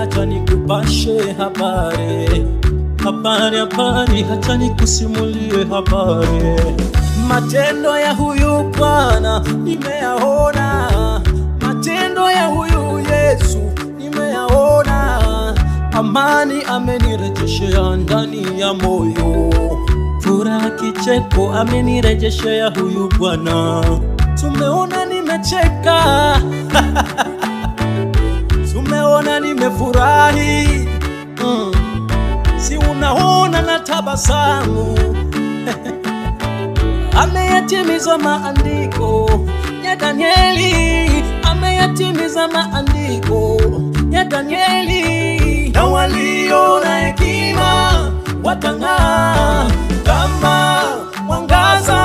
acha nikupashe habari, acha nikusimulie habari. Matendo ya huyu Bwana nimeyaona, matendo ya huyu Yesu nimeyaona. Amani amenirejeshea ndani ya moyo, furaha kicheko amenirejeshea huyu Bwana. Tumeona nimecheka tumeona nimefurahi, si unaona na tabasamu ameyatimiza maandiko ya Danieli, ameyatimiza maandiko ya Danieli. Na walio na hekima watang'aa kama mwangaza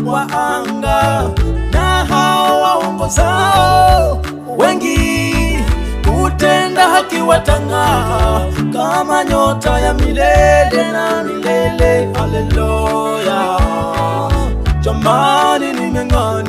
wa anga, na hao waongozao wengi kutenda haki watang'aa kama nyota ya milele na milele. Haleluya, jamani, nimeng'aa.